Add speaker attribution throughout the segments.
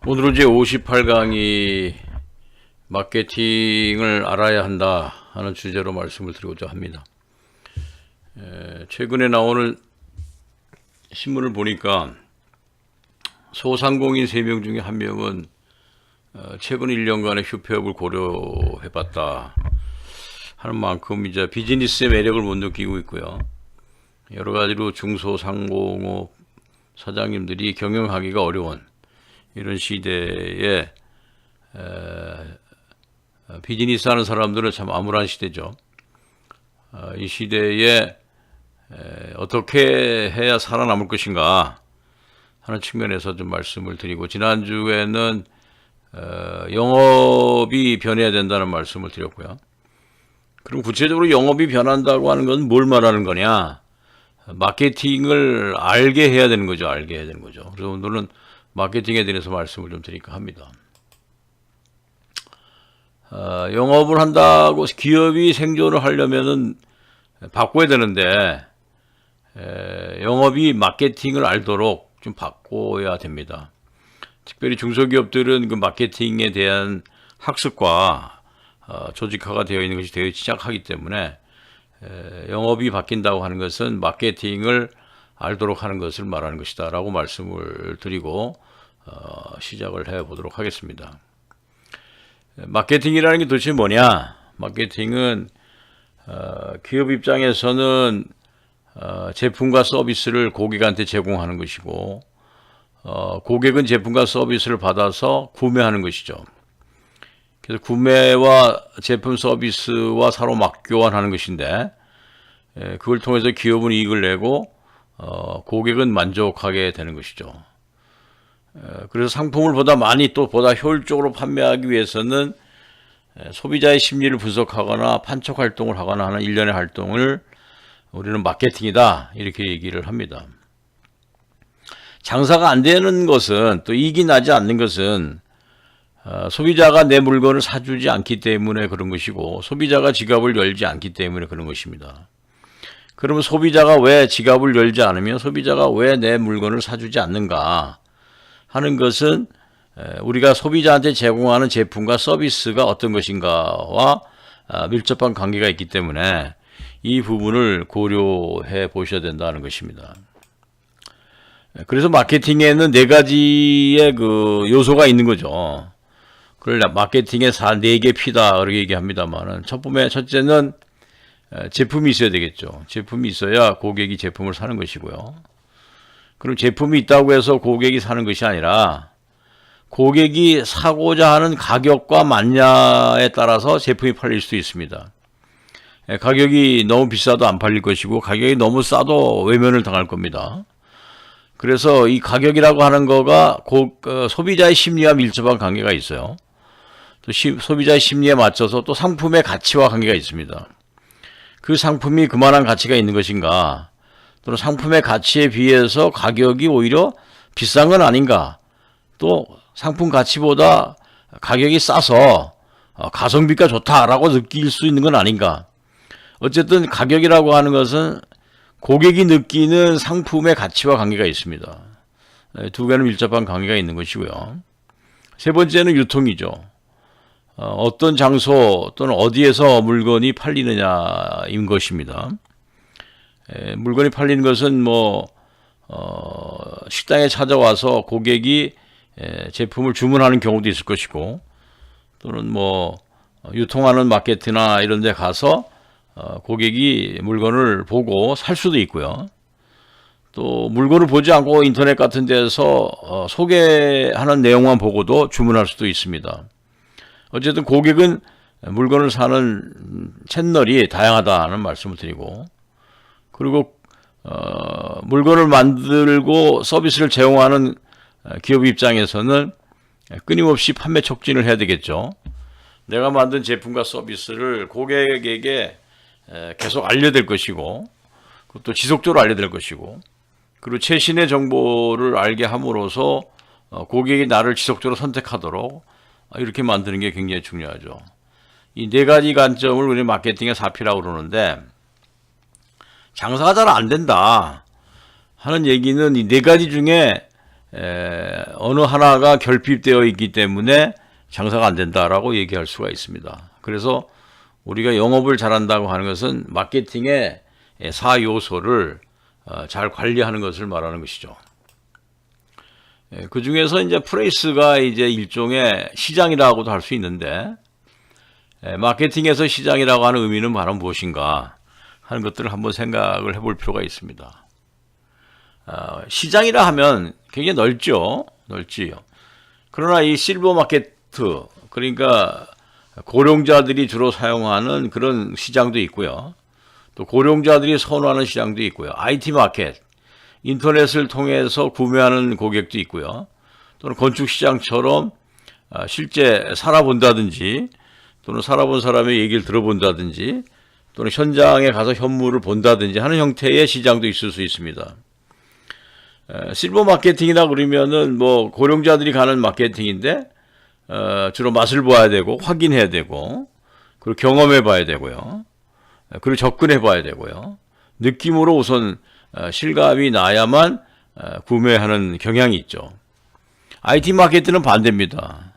Speaker 1: 오늘은 제 58강이 마케팅을 알아야 한다 하는 주제로 말씀을 드리고자 합니다. 최근에 나오는 신문을 보니까 소상공인 3명 중에 1명은 최근 1년간의 휴폐업을 고려해봤다 하는 만큼 이제 비즈니스의 매력을 못 느끼고 있고요. 여러 가지로 중소상공업 사장님들이 경영하기가 어려운 이런 시대에 비즈니스 하는 사람들은 참 암울한 시대죠. 이 시대에 어떻게 해야 살아남을 것인가 하는 측면에서 좀 말씀을 드리고, 지난주에는 영업이 변해야 된다는 말씀을 드렸고요. 그럼 구체적으로 영업이 변한다고 하는 건 뭘 말하는 거냐? 마케팅을 알게 해야 되는 거죠. 알게 해야 되는 거죠. 그래서 오늘은 마케팅에 대해서 말씀을 좀 드릴까 합니다. 영업을 한다고 기업이 생존을 하려면은 바꿔야 되는데, 영업이 마케팅을 알도록 좀 바꿔야 됩니다. 특별히 중소기업들은 그 마케팅에 대한 학습과 조직화가 되어 있는 것이 되어 시작하기 때문에 영업이 바뀐다고 하는 것은 마케팅을 알도록 하는 것을 말하는 것이다 라고 말씀을 드리고 시작을 해 보도록 하겠습니다. 마케팅이라는 게 도대체 뭐냐? 마케팅은 기업 입장에서는 제품과 서비스를 고객한테 제공하는 것이고, 고객은 제품과 서비스를 받아서 구매하는 것이죠. 그래서 구매와 제품 서비스와 서로 맞교환하는 것인데, 그걸 통해서 기업은 이익을 내고 고객은 만족하게 되는 것이죠. 그래서 상품을 보다 많이 또 보다 효율적으로 판매하기 위해서는 소비자의 심리를 분석하거나 판촉 활동을 하거나 하는 일련의 활동을 우리는 마케팅이다 이렇게 얘기를 합니다. 장사가 안 되는 것은, 또 이익이 나지 않는 것은 소비자가 내 물건을 사주지 않기 때문에 그런 것이고, 소비자가 지갑을 열지 않기 때문에 그런 것입니다. 그러면 소비자가 왜 지갑을 열지 않으며 소비자가 왜 내 물건을 사주지 않는가 하는 것은 우리가 소비자한테 제공하는 제품과 서비스가 어떤 것인가와 밀접한 관계가 있기 때문에 이 부분을 고려해 보셔야 된다는 것입니다. 그래서 마케팅에는 4가지의 그 요소가 있는 거죠. 그걸 마케팅의 4개 P다 그렇게 얘기합니다만은, 첫째는 제품이 있어야 되겠죠. 제품이 있어야 고객이 제품을 사는 것이고요. 그럼 제품이 있다고 해서 고객이 사는 것이 아니라 고객이 사고자 하는 가격과 맞냐에 따라서 제품이 팔릴 수도 있습니다. 가격이 너무 비싸도 안 팔릴 것이고, 가격이 너무 싸도 외면을 당할 겁니다. 그래서 이 가격이라고 하는 거가 소비자의 심리와 밀접한 관계가 있어요. 또 소비자의 심리에 맞춰서 또 상품의 가치와 관계가 있습니다. 그 상품이 그만한 가치가 있는 것인가, 또는 상품의 가치에 비해서 가격이 오히려 비싼 건 아닌가, 또 상품 가치보다 가격이 싸서 가성비가 좋다라고 느낄 수 있는 건 아닌가. 어쨌든 가격이라고 하는 것은 고객이 느끼는 상품의 가치와 관계가 있습니다. 2개는 밀접한 관계가 있는 것이고요. 세 번째는 유통이죠. 어떤 장소 또는 어디에서 물건이 팔리느냐인 것입니다. 물건이 팔리는 것은 식당에 찾아와서 고객이 제품을 주문하는 경우도 있을 것이고, 또는 유통하는 마켓이나 이런 데 가서 고객이 물건을 보고 살 수도 있고요. 또 물건을 보지 않고 인터넷 같은 데서 소개하는 내용만 보고도 주문할 수도 있습니다. 어쨌든 고객은 물건을 사는 채널이 다양하다는 말씀을 드리고, 그리고 물건을 만들고 서비스를 제공하는 기업 입장에서는 끊임없이 판매 촉진을 해야 되겠죠. 내가 만든 제품과 서비스를 고객에게 계속 알려될 것이고, 그것도 지속적으로 알려될 것이고, 그리고 최신의 정보를 알게 함으로써 고객이 나를 지속적으로 선택하도록 이렇게 만드는 게 굉장히 중요하죠. 이 4가지 관점을 우리 마케팅의 4P라고 그러는데, 장사가 잘 안 된다 하는 얘기는 이 4가지 중에 어느 하나가 결핍되어 있기 때문에 장사가 안 된다라고 얘기할 수가 있습니다. 그래서 우리가 영업을 잘한다고 하는 것은 마케팅의 4요소를 잘 관리하는 것을 말하는 것이죠. 그 중에서 이제 프레이스가 이제 일종의 시장이라고도 할 수 있는데, 마케팅에서 시장이라고 하는 의미는 바로 무엇인가 하는 것들을 한번 생각을 해볼 필요가 있습니다. 시장이라 하면 굉장히 넓지요. 그러나 이 실버 마케트, 그러니까 고령자들이 주로 사용하는 그런 시장도 있고요. 또 고령자들이 선호하는 시장도 있고요. IT 마켓, 인터넷을 통해서 구매하는 고객도 있고요. 또는 건축 시장처럼 실제 살아본다든지 또는 살아본 사람의 얘기를 들어본다든지 또는 현장에 가서 현물을 본다든지 하는 형태의 시장도 있을 수 있습니다. 실버 마케팅이라 그러면은 뭐 고령자들이 가는 마케팅인데 주로 맛을 봐야 되고 확인해야 되고 그리고 경험해 봐야 되고요. 그리고 접근해 봐야 되고요. 느낌으로 우선 실감이 나야만 구매하는 경향이 있죠. IT 마케팅은 반대입니다.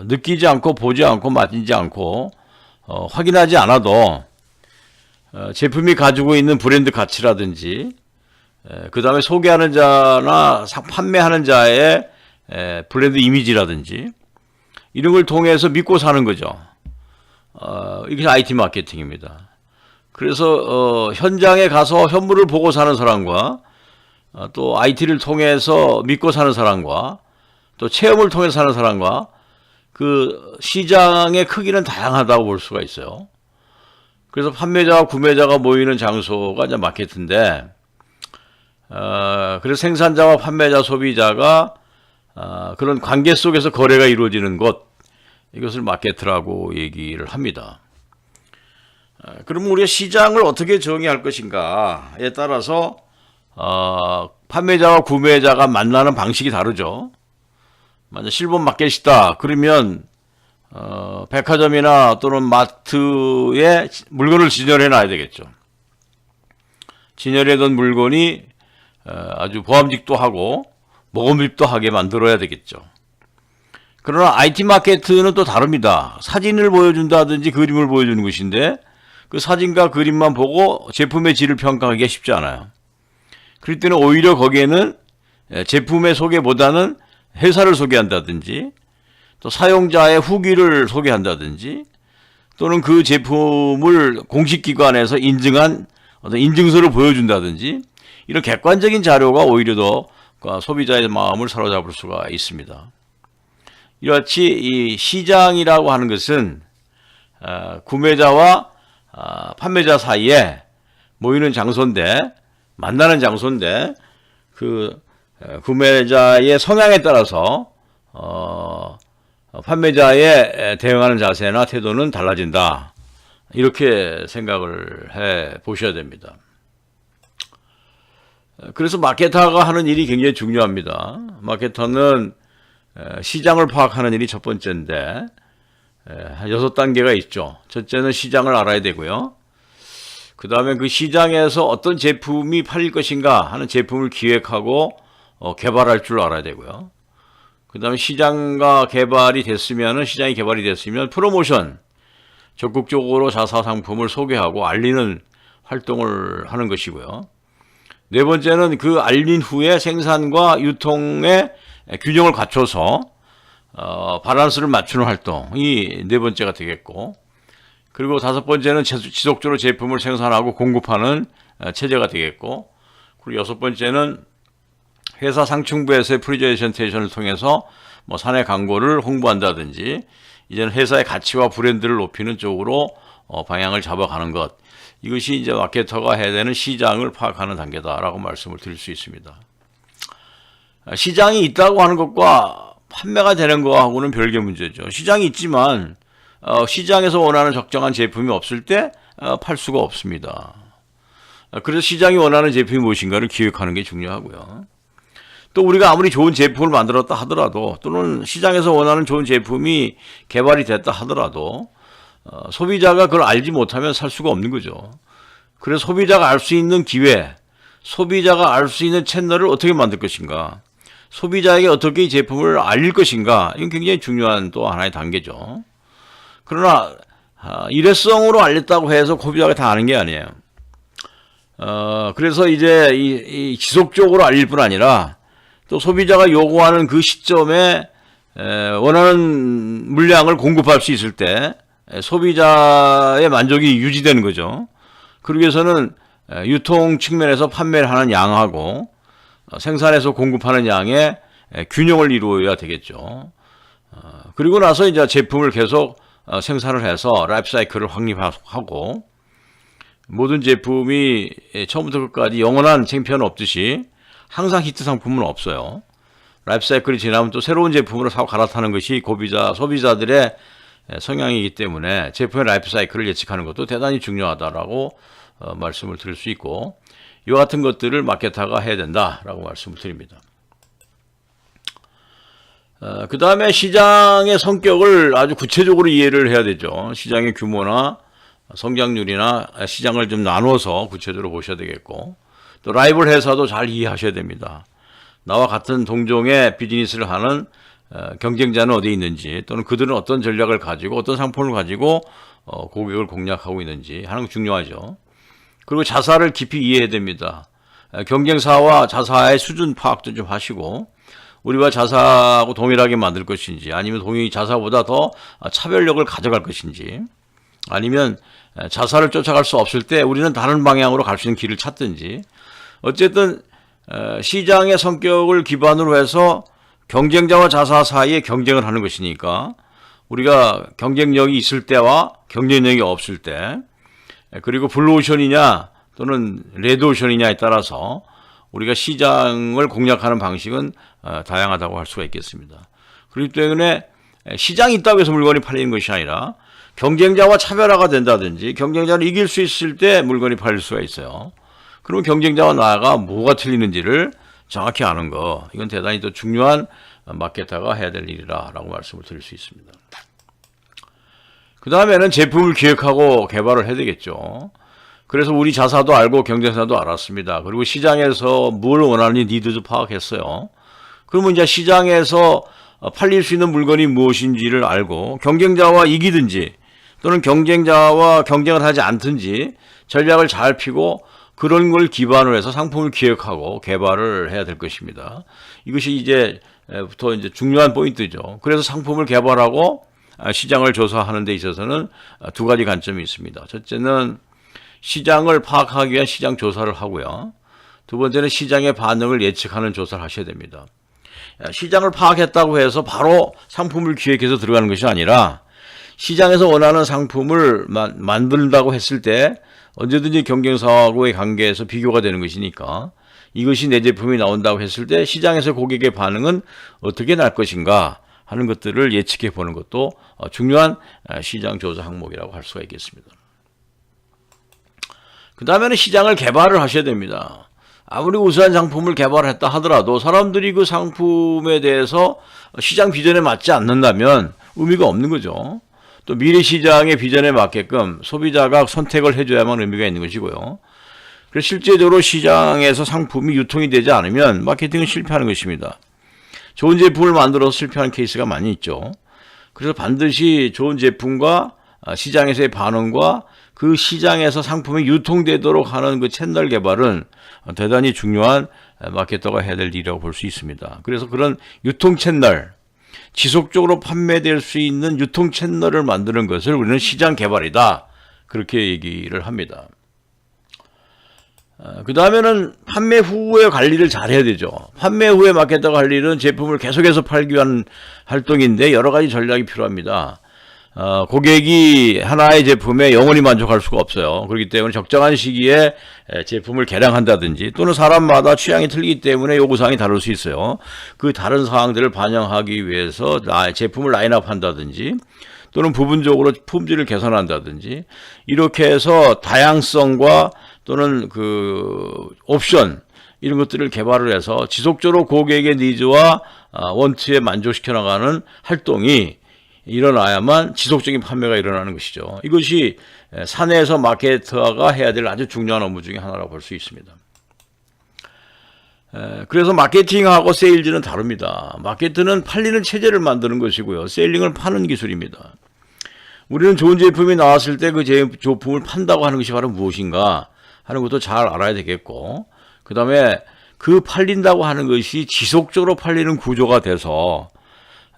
Speaker 1: 느끼지 않고 보지 않고 만지지 않고 확인하지 않아도 제품이 가지고 있는 브랜드 가치라든지 그 다음에 소개하는 자나 판매하는 자의 브랜드 이미지라든지 이런 걸 통해서 믿고 사는 거죠. 이게 IT 마케팅입니다. 그래서 현장에 가서 현물을 보고 사는 사람과 또 IT를 통해서 믿고 사는 사람과 또 체험을 통해서 사는 사람과 그 시장의 크기는 다양하다고 볼 수가 있어요. 그래서 판매자와 구매자가 모이는 장소가 이제 마케트인데, 그래서 생산자와 판매자, 소비자가 그런 관계 속에서 거래가 이루어지는 곳, 이것을 마케트라고 얘기를 합니다. 그럼 우리가 시장을 어떻게 정의할 것인가에 따라서 판매자와 구매자가 만나는 방식이 다르죠. 만약 실버 마켓이다 그러면 백화점이나 또는 마트에 물건을 진열해 놔야 되겠죠. 진열해 둔 물건이 아주 보암직도 하고 먹음직도 하게 만들어야 되겠죠. 그러나 IT 마케트는 또 다릅니다. 사진을 보여준다든지 그림을 보여주는 것인데 그 사진과 그림만 보고 제품의 질을 평가하기가 쉽지 않아요. 그럴 때는 오히려 거기에는 제품의 소개보다는 회사를 소개한다든지 또 사용자의 후기를 소개한다든지 또는 그 제품을 공식기관에서 인증한 어떤 인증서를 보여준다든지 이런 객관적인 자료가 오히려 더 소비자의 마음을 사로잡을 수가 있습니다. 이같이 이 시장이라고 하는 것은 구매자와 판매자 사이에 모이는 장소인데, 만나는 장소인데 그 구매자의 성향에 따라서 판매자의 대응하는 자세나 태도는 달라진다. 이렇게 생각을 해 보셔야 됩니다. 그래서 마케터가 하는 일이 굉장히 중요합니다. 마케터는 시장을 파악하는 일이 첫 번째인데 한 6단계가 있죠. 첫째는 시장을 알아야 되고요. 그 다음에 그 시장에서 어떤 제품이 팔릴 것인가 하는 제품을 기획하고 개발할 줄 알아야 되고요. 그 다음에 시장이 개발이 됐으면 프로모션, 적극적으로 자사 상품을 소개하고 알리는 활동을 하는 것이고요. 네 번째는 그 알린 후에 생산과 유통의 균형을 갖춰서 밸런스를 맞추는 활동이 네 번째가 되겠고, 그리고 다섯 번째는 지속적으로 제품을 생산하고 공급하는 체제가 되겠고, 그리고 여섯 번째는 회사 상층부에서의 프레젠테이션을 통해서 뭐 사내 광고를 홍보한다든지 이제는 회사의 가치와 브랜드를 높이는 쪽으로 방향을 잡아가는 것, 이것이 이제 마케터가 해야 되는 시장을 파악하는 단계다라고 말씀을 드릴 수 있습니다. 시장이 있다고 하는 것과 판매가 되는 거하고는 별개 문제죠. 시장이 있지만 시장에서 원하는 적정한 제품이 없을 때 팔 수가 없습니다. 그래서 시장이 원하는 제품이 무엇인가를 기획하는 게 중요하고요. 또 우리가 아무리 좋은 제품을 만들었다 하더라도 또는 시장에서 원하는 좋은 제품이 개발이 됐다 하더라도 소비자가 그걸 알지 못하면 살 수가 없는 거죠. 그래서 소비자가 알 수 있는 기회, 소비자가 알 수 있는 채널을 어떻게 만들 것인가. 소비자에게 어떻게 이 제품을 알릴 것인가, 이건 굉장히 중요한 또 하나의 단계죠. 그러나 일회성으로 알렸다고 해서 소비자가 다 아는 게 아니에요. 그래서 이제 이 지속적으로 알릴 뿐 아니라 또 소비자가 요구하는 그 시점에 원하는 물량을 공급할 수 있을 때 소비자의 만족이 유지되는 거죠. 그러기 위해서는 유통 측면에서 판매를 하는 양하고 생산해서 공급하는 양의 균형을 이루어야 되겠죠. 그리고 나서 이제 제품을 계속 생산을 해서 라이프 사이클을 확립하고, 모든 제품이 처음부터 끝까지 영원한 챔피언은 없듯이 항상 히트 상품은 없어요. 라이프 사이클이 지나면 또 새로운 제품으로 사고 갈아타는 것이 소비자들의 성향이기 때문에 제품의 라이프 사이클을 예측하는 것도 대단히 중요하다라고 말씀을 드릴 수 있고, 이와 같은 것들을 마케터가 해야 된다라고 말씀을 드립니다. 그 다음에 시장의 성격을 아주 구체적으로 이해를 해야 되죠. 시장의 규모나 성장률이나 시장을 좀 나눠서 구체적으로 보셔야 되겠고, 또 라이벌 회사도 잘 이해하셔야 됩니다. 나와 같은 동종의 비즈니스를 하는 경쟁자는 어디에 있는지, 또는 그들은 어떤 전략을 가지고 어떤 상품을 가지고 고객을 공략하고 있는지 하는 거 중요하죠. 그리고 자사를 깊이 이해해야 됩니다. 경쟁사와 자사의 수준 파악도 좀 하시고, 우리와 자사하고 동일하게 만들 것인지, 아니면 자사보다 더 차별력을 가져갈 것인지, 아니면 자사를 쫓아갈 수 없을 때 우리는 다른 방향으로 갈 수 있는 길을 찾든지, 어쨌든 시장의 성격을 기반으로 해서 경쟁자와 자사 사이에 경쟁을 하는 것이니까, 우리가 경쟁력이 있을 때와 경쟁력이 없을 때, 그리고 블루오션이냐 또는 레드오션이냐에 따라서 우리가 시장을 공략하는 방식은 다양하다고 할 수가 있겠습니다. 그렇기 때문에 시장이 있다고 해서 물건이 팔리는 것이 아니라 경쟁자와 차별화가 된다든지, 경쟁자를 이길 수 있을 때 물건이 팔릴 수가 있어요. 그러면 경쟁자와 나가 뭐가 틀리는지를 정확히 아는 거, 이건 대단히 또 중요한 마케터가 해야 될 일이라고 말씀을 드릴 수 있습니다. 그 다음에는 제품을 기획하고 개발을 해야 되겠죠. 그래서 우리 자사도 알고 경쟁사도 알았습니다. 그리고 시장에서 뭘 원하는지 니드도 파악했어요. 그러면 이제 시장에서 팔릴 수 있는 물건이 무엇인지를 알고 경쟁자와 이기든지 또는 경쟁자와 경쟁을 하지 않든지 전략을 잘 피고, 그런 걸 기반으로 해서 상품을 기획하고 개발을 해야 될 것입니다. 이것이 이제부터 중요한 포인트죠. 그래서 상품을 개발하고 시장을 조사하는 데 있어서는 두 가지 관점이 있습니다. 첫째는 시장을 파악하기 위한 시장 조사를 하고요. 두 번째는 시장의 반응을 예측하는 조사를 하셔야 됩니다. 시장을 파악했다고 해서 바로 상품을 기획해서 들어가는 것이 아니라, 시장에서 원하는 상품을 만든다고 했을 때 언제든지 경쟁사하고의 관계에서 비교가 되는 것이니까, 이것이 내 제품이 나온다고 했을 때 시장에서 고객의 반응은 어떻게 날 것인가 하는 것들을 예측해 보는 것도 중요한 시장 조사 항목이라고 할 수가 있겠습니다. 그 다음에는 시장을 개발을 하셔야 됩니다. 아무리 우수한 상품을 개발했다 하더라도 사람들이 그 상품에 대해서 시장 비전에 맞지 않는다면 의미가 없는 거죠. 또 미래 시장의 비전에 맞게끔 소비자가 선택을 해줘야만 의미가 있는 것이고요. 그래서 실제적으로 시장에서 상품이 유통이 되지 않으면 마케팅은 실패하는 것입니다. 좋은 제품을 만들어서 실패하는 케이스가 많이 있죠. 그래서 반드시 좋은 제품과 시장에서의 반응과 그 시장에서 상품이 유통되도록 하는 그 채널 개발은 대단히 중요한 마케터가 해야 될 일이라고 볼 수 있습니다. 그래서 그런 유통 채널, 지속적으로 판매될 수 있는 유통 채널을 만드는 것을 우리는 시장 개발이다, 그렇게 얘기를 합니다. 그 다음에는 판매 후의 관리를 잘 해야 되죠. 판매 후에 마케터가 할 일은 제품을 계속해서 팔기 위한 활동인데 여러 가지 전략이 필요합니다. 고객이 하나의 제품에 영원히 만족할 수가 없어요. 그렇기 때문에 적정한 시기에 제품을 개량한다든지, 또는 사람마다 취향이 틀리기 때문에 요구사항이 다를 수 있어요. 그 다른 사항들을 반영하기 위해서 제품을 라인업 한다든지, 또는 부분적으로 품질을 개선한다든지, 이렇게 해서 다양성과 또는 그 옵션, 이런 것들을 개발을 해서 지속적으로 고객의 니즈와 원트에 만족시켜 나가는 활동이 일어나야만 지속적인 판매가 일어나는 것이죠. 이것이 사내에서 마케터가 해야 될 아주 중요한 업무 중에 하나라고 볼 수 있습니다. 그래서 마케팅하고 세일즈는 다릅니다. 마케팅은 팔리는 체제를 만드는 것이고요. 세일링을 파는 기술입니다. 우리는 좋은 제품이 나왔을 때 그 제품을 판다고 하는 것이 바로 무엇인가 하는 것도 잘 알아야 되겠고, 그 다음에 그 팔린다고 하는 것이 지속적으로 팔리는 구조가 돼서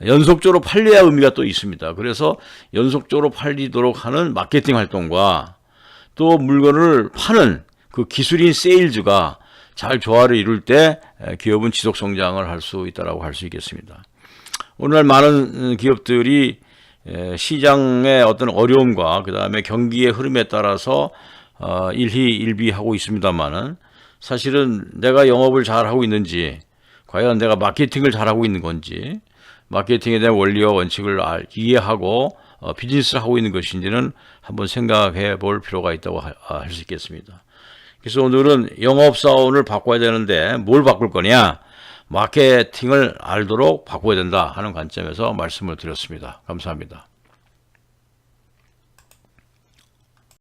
Speaker 1: 연속적으로 팔려야 의미가 또 있습니다. 그래서 연속적으로 팔리도록 하는 마케팅 활동과 또 물건을 파는 그 기술인 세일즈가 잘 조화를 이룰 때 기업은 지속 성장을 할 수 있다고 할 수 있겠습니다. 오늘날 많은 기업들이 시장의 어떤 어려움과 그 다음에 경기의 흐름에 따라서 일희일비하고 있습니다만은, 사실은 내가 영업을 잘하고 있는지, 과연 내가 마케팅을 잘하고 있는 건지, 마케팅에 대한 원리와 원칙을 이해하고 비즈니스를 하고 있는 것인지는 한번 생각해 볼 필요가 있다고 할 수 있겠습니다. 그래서 오늘은 영업사원을 바꿔야 되는데 뭘 바꿀 거냐? 마케팅을 알도록 바꿔야 된다 하는 관점에서 말씀을 드렸습니다. 감사합니다.